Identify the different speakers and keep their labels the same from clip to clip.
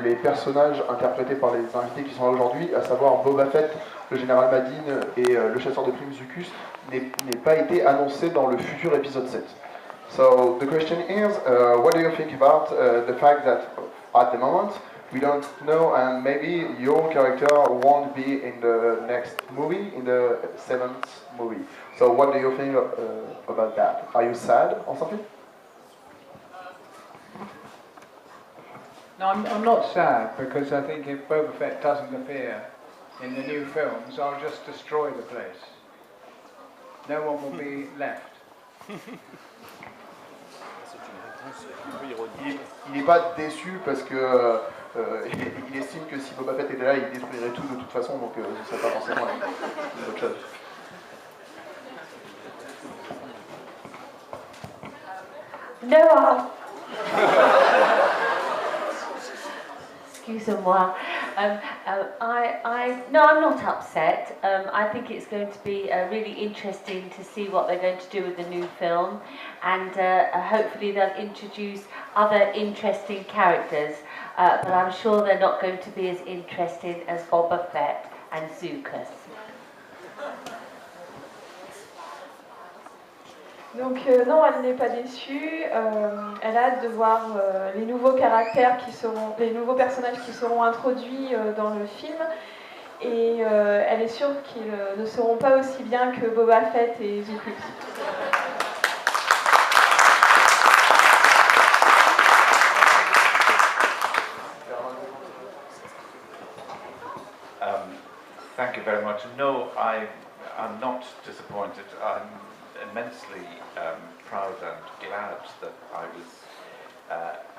Speaker 1: les personnages interprétés par les invités qui sont là aujourd'hui, à savoir Boba Fett, le général Madine et le chasseur de primes Zucus, n'aient pas été annoncés dans le futur épisode 7. So the question is, what do you think about the fact that at the moment we don't know, and maybe your character won't be in the next movie, in the 7th movie. So what do you think about that? Are you sad or something?
Speaker 2: No, I'm not sad, because I think if Boba Fett doesn't appear in the new films, I'll just destroy the place. No one will be left.
Speaker 1: Il n'est pas déçu parce que il estime que si Boba Fett était là, il détruirait tout de toute façon, donc ce serait pas forcément une autre chose.
Speaker 3: No. Excuse-moi. No, I'm not upset. I think it's going to be really interesting to see what they're going to do with the new film, and hopefully they'll introduce other interesting characters, but I'm sure they're not going to be as interesting as Boba Fett and Zucus.
Speaker 4: Donc non, elle n'est pas déçue. Elle a hâte de voir les nouveaux caractères les nouveaux personnages qui seront introduits dans le film. Et elle est sûre qu'ils ne seront pas aussi bien que Boba Fett et Zucus.
Speaker 5: Thank you very much. No, I'm not disappointed. I'm immensely proud and glad that I was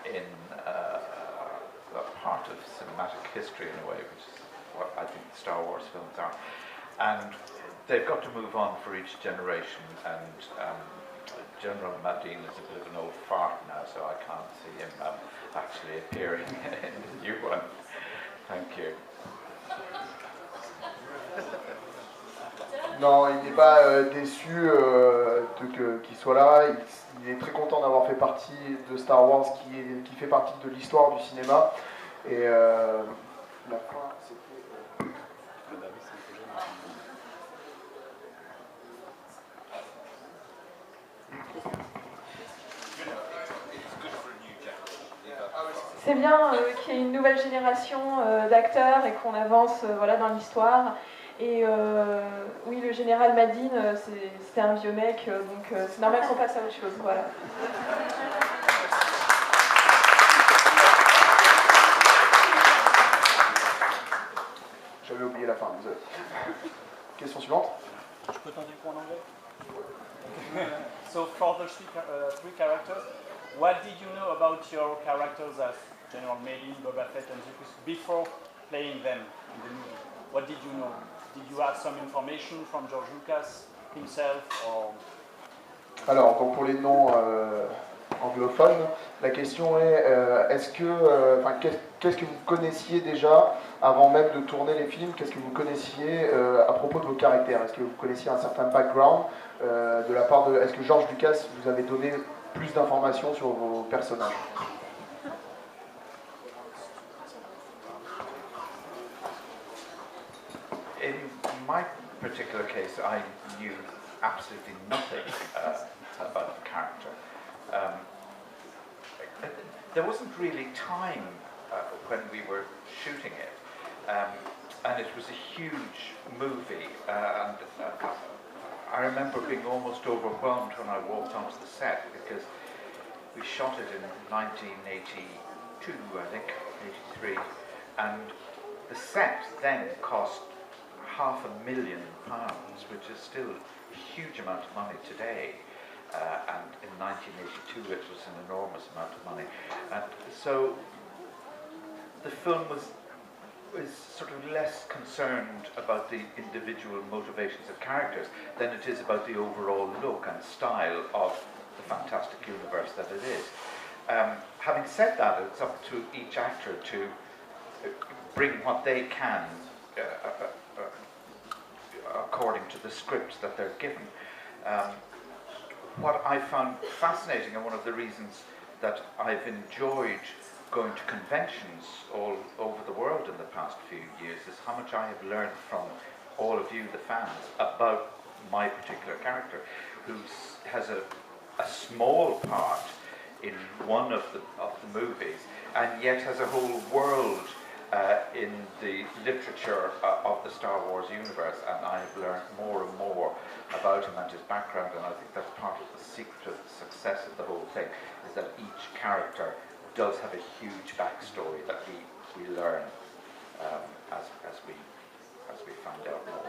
Speaker 5: in a part of cinematic history in a way, which is what I think the Star Wars films are. And they've got to move on for each generation, and General Madine is a bit of an old fart now, so I can't see him actually appearing in the new one. Thank you.
Speaker 1: Non, il n'est pas déçu qu'il soit là. Il est très content d'avoir fait partie de Star Wars, qui fait partie de l'histoire du cinéma. Et la fin, c'était...
Speaker 4: C'est bien qu'il y ait une nouvelle génération d'acteurs et qu'on avance dans l'histoire. Et oui, le général Madine, c'était un vieux mec, donc c'est normal qu'on passe à autre chose. Voilà.
Speaker 1: J'avais oublié la fin, désolé. Question suivante.
Speaker 6: Je peux t'en dire quoi en anglais? So for the three characters, what did you know about your characters as General Madine, Boba Fett and Zucus before playing them in the movie? What did you know? Did you have some information from George Lucas himself or...
Speaker 1: Alors, donc pour les noms anglophones, la question est qu'est-ce que vous connaissiez déjà avant même de tourner les films? Qu'est-ce que vous connaissiez à propos de vos caractères? Est-ce que vous connaissiez un certain background de la part de... Est-ce que George Lucas vous avait donné plus d'informations sur vos personnages?
Speaker 5: In my particular case, I knew absolutely nothing about the character. There wasn't really time when we were shooting it, and it was a huge movie, and I remember being almost overwhelmed when I walked onto the set, because we shot it in 1982, I think, 83, and the set then cost £500,000, which is still a huge amount of money today, and in 1982 it was an enormous amount of money. And so the film was sort of less concerned about the individual motivations of characters than it is about the overall look and style of the fantastic universe that it is. Having said that, it's up to each actor to bring what they can according to the scripts that they're given. What I found fascinating, and one of the reasons that I've enjoyed going to conventions all over the world in the past few years is how much I have learned from all of you, the fans, about my particular character, who has a small part in one of the movies, and yet has a whole world in the literature of the Star Wars universe, and I have learned more and more about him and his background, and I think that's part of the secret of the success of the whole thing, is that each character does have a huge backstory that we learn as we find out more.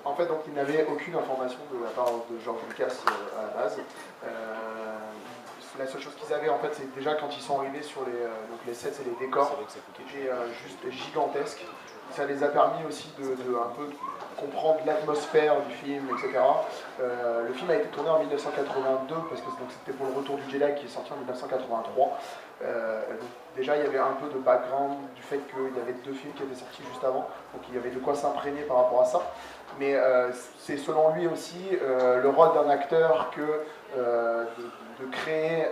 Speaker 1: En fait, donc, il n'avait aucune information de la part de George Lucas à la base. La seule chose qu'ils avaient, en fait, c'est déjà quand ils sont arrivés sur les sets et les décors, qui étaient juste gigantesques. Ça les a permis aussi de un peu comprendre l'atmosphère du film, etc. Le film a été tourné en 1982, parce que c'était pour le Retour du Jedi qui est sorti en 1983. Donc déjà, il y avait un peu de background du fait qu'il y avait 2 films qui étaient sortis juste avant, donc il y avait de quoi s'imprégner par rapport à ça. Mais c'est selon lui aussi le rôle d'un acteur que de créer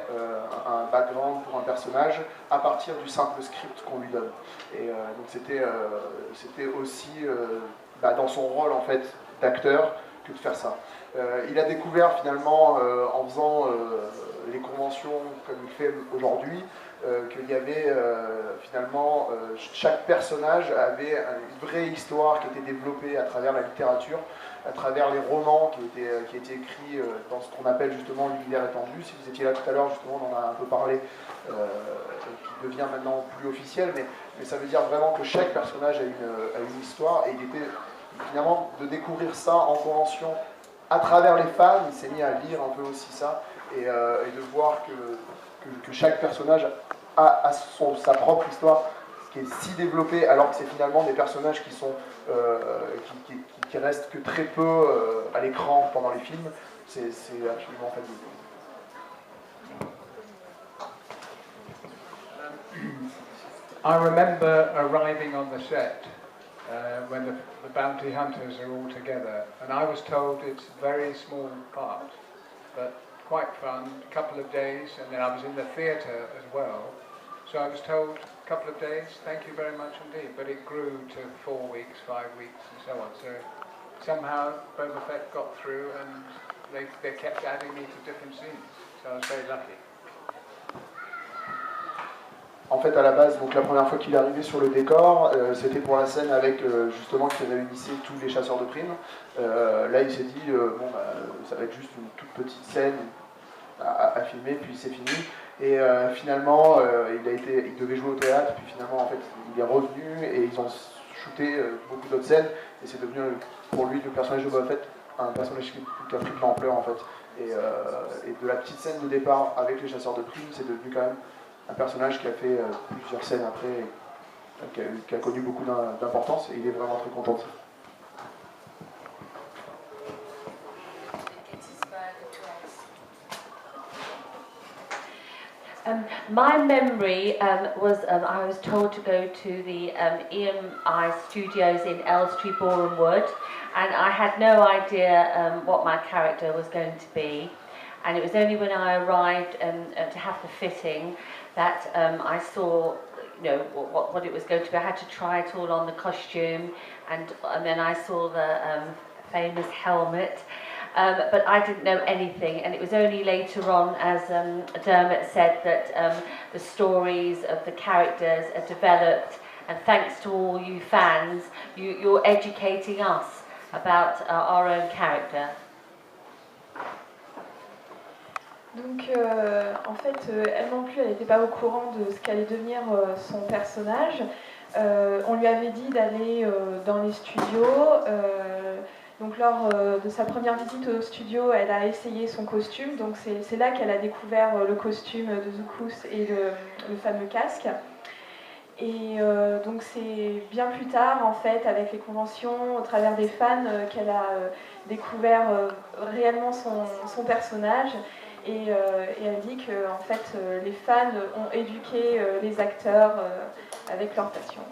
Speaker 1: un background pour un personnage à partir du simple script qu'on lui donne. Et donc c'était aussi dans son rôle en fait d'acteur que de faire ça. Il a découvert finalement en faisant les conventions comme il fait aujourd'hui qu'il y avait finalement chaque personnage avait une vraie histoire qui était développée à travers la littérature, à travers les romans qui étaient écrits dans ce qu'on appelle justement l'univers étendu. Si vous étiez là tout à l'heure, justement, on en a un peu parlé, qui devient maintenant plus officiel, mais ça veut dire vraiment que chaque personnage a une histoire, et il était finalement de découvrir ça en convention à travers les fans. Il s'est mis à lire un peu aussi ça, et de voir que chaque personnage a sa propre histoire qui est si développée, alors que c'est finalement des personnages qui sont qui restent que très peu à l'écran pendant les films. C'est absolument fabuleux.
Speaker 2: I remember arriving on the set when the bounty hunters are all together, and I was told it's a very small part, but quite fun, a couple of days, and then I was in the theatre as well. So I was told a couple of days, thank you very much indeed, but it grew to 4 weeks, 5 weeks, and so on. So somehow Boba Fett got through, and they kept adding me to different scenes. So I was very lucky.
Speaker 1: En fait, à la base, donc la première fois qu'il est arrivé sur le décor, c'était pour la scène avec justement qui réunissait tous les chasseurs de primes. Là, il s'est dit ça va être juste une toute petite scène à filmer, puis c'est fini. Et finalement, il devait jouer au théâtre, puis finalement, en fait, il est revenu et ils ont shooté beaucoup d'autres scènes. Et c'est devenu pour lui le personnage de Boba Fett un personnage qui a pris de l'ampleur en fait. Et de la petite scène de départ avec les chasseurs de primes, c'est devenu quand même un personnage qui a fait plusieurs scènes après, qui a connu beaucoup d'importance, et il est vraiment très content de ça.
Speaker 3: My memory was I was told to go to the EMI studios in Elstree, Boreham Wood, and I had no idea what my character was going to be. And it was only when I arrived to have the fitting that I saw, what it was going to be. I had to try it all on the costume, and then I saw the famous helmet. But I didn't know anything, and it was only later on, as Dermot said, that the stories of the characters are developed, and thanks to all you fans, you're educating us about our own character.
Speaker 4: Donc en fait, elle non plus, elle n'était pas au courant de ce qu'allait devenir son personnage. On lui avait dit d'aller dans les studios. Donc lors de sa première visite au studio, elle a essayé son costume. Donc c'est là qu'elle a découvert le costume de Zucus et le fameux casque. Et donc c'est bien plus tard, en fait, avec les conventions, au travers des fans, qu'elle a découvert réellement son personnage. Et elle dit que en fait, les fans ont éduqué les acteurs avec leur passion.